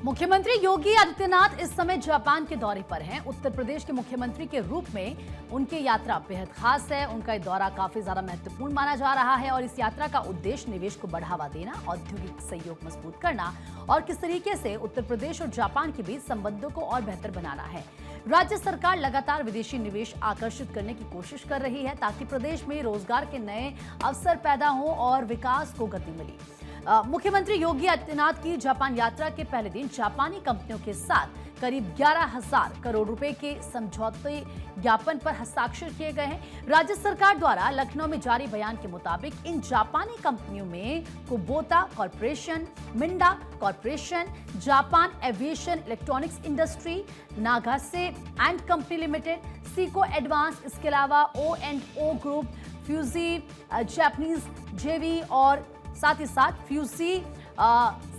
मुख्यमंत्री योगी आदित्यनाथ इस समय जापान के दौरे पर हैं। उत्तर प्रदेश के मुख्यमंत्री के रूप में उनकी यात्रा बेहद खास है। उनका ये दौरा काफी ज्यादा महत्वपूर्ण माना जा रहा है और इस यात्रा का उद्देश्य निवेश को बढ़ावा देना, औद्योगिक सहयोग मजबूत करना और किस तरीके से उत्तर प्रदेश और जापान के बीच संबंधों को और बेहतर बनाना है। राज्य सरकार लगातार विदेशी निवेश आकर्षित करने की कोशिश कर रही है ताकि प्रदेश में रोजगार के नए अवसर पैदा हों और विकास को गति मिले। मुख्यमंत्री योगी आदित्यनाथ की जापान यात्रा के पहले दिन जापानी कंपनियों के साथ करीब 11,000 करोड़ रुपए के समझौते ज्ञापन पर हस्ताक्षर किए गए हैं। राज्य सरकार द्वारा लखनऊ में जारी बयान के मुताबिक इन जापानी कंपनियों में Kubota corporation, Minda corporation, Japan aviation electronics industry, Nagase and company limited, Seiko advance, इसके अलावा O&O ग्रुप, फ्यूजी जापानीज जेवी और साथ ही साथ फ्यूजी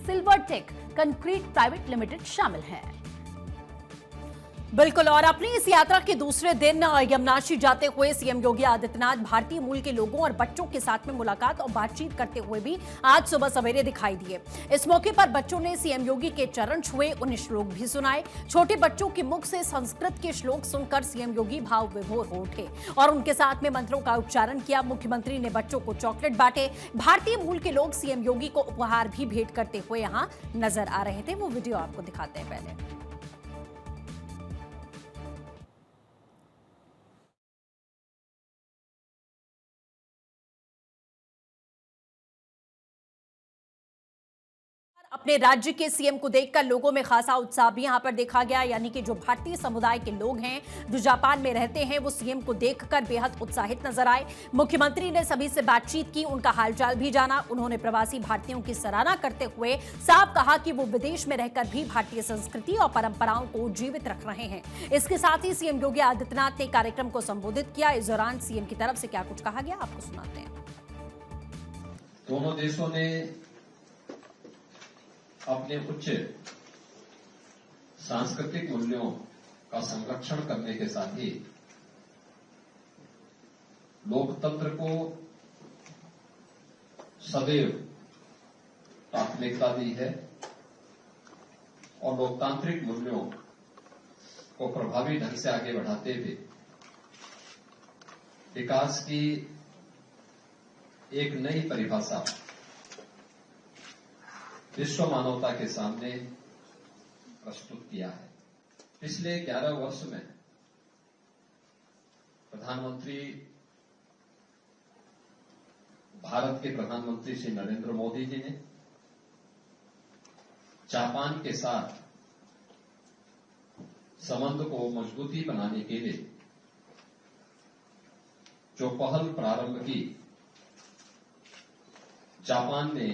सिल्वरटेक कंक्रीट प्राइवेट लिमिटेड शामिल हैं। बिल्कुल। और अपनी इस यात्रा के दूसरे दिन यमुनाशी जाते हुए सीएम योगी आदित्यनाथ भारतीय मूल के लोगों और बच्चों के साथ में मुलाकात और बातचीत करते हुए भी आज सुबह सवेरे दिखाई दिए। इस मौके पर बच्चों ने सीएम योगी के चरण छुए, उन्हें श्लोक भी सुनाए। छोटे बच्चों के मुख से संस्कृत के श्लोक सुनकर सीएम योगी भाव विभोर हो उठे और उनके साथ में मंत्रों का उच्चारण किया। मुख्यमंत्री ने बच्चों को चॉकलेट बांटे। भारतीय मूल के लोग सीएम योगी को उपहार भी भेंट करते हुए यहाँ नजर आ रहे थे। वो वीडियो आपको दिखाते हैं पहले। अपने राज्य के सीएम को देखकर लोगों में खासा उत्साह भी यहां पर देखा गया, यानी कि जो भारतीय समुदाय के लोग हैं जो जापान में रहते हैं वो सीएम को देखकर बेहद उत्साहित नजर आए। मुख्यमंत्री ने सभी से बातचीत की, उनका हालचाल भी जाना। उन्होंने प्रवासी भारतीयों की सराहना करते हुए साफ कहा कि वो विदेश में रहकर भी भारतीय संस्कृति और परंपराओं को जीवित रख रहे हैं। इसके साथ ही सीएम योगी आदित्यनाथ ने कार्यक्रम को संबोधित किया। इस दौरान सीएम की तरफ से क्या कुछ कहा गया आपको सुनाते हैं। दोनों देशों ने अपने उच्च सांस्कृतिक मूल्यों का संरक्षण करने के साथ ही लोकतंत्र को सदैव प्राथमिकता दी है और लोकतांत्रिक मूल्यों को प्रभावी ढंग से आगे बढ़ाते हुए विकास की एक नई परिभाषा विश्व मानवता के सामने प्रस्तुत किया है। पिछले 11 वर्ष में भारत के प्रधानमंत्री श्री नरेंद्र मोदी जी ने जापान के साथ संबंध को मजबूती बनाने के लिए जो पहल प्रारंभ की, जापान ने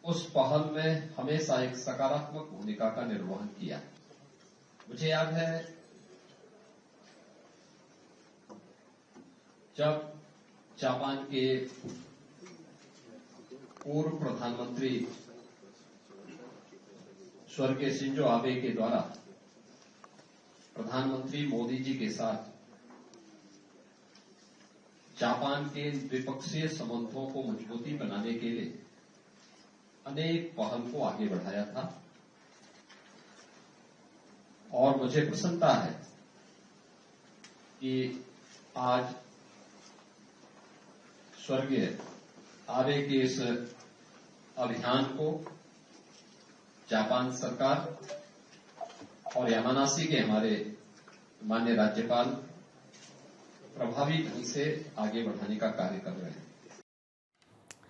उस पहल में हमेशा एक सकारात्मक भूमिका का निर्वहन किया। मुझे याद है जब जापान के पूर्व प्रधानमंत्री स्वर्गीय शिंजो आबे के द्वारा प्रधानमंत्री मोदी जी के साथ जापान के द्विपक्षीय संबंधों को मजबूती बनाने के लिए अनेक पहल को आगे बढ़ाया था और मुझे प्रसन्नता है कि आज स्वर्गीय आबे के इस अभियान को जापान सरकार और यामानासी के हमारे माननीय राज्यपाल प्रभावी ढंग से आगे बढ़ाने का कार्य कर रहे हैं।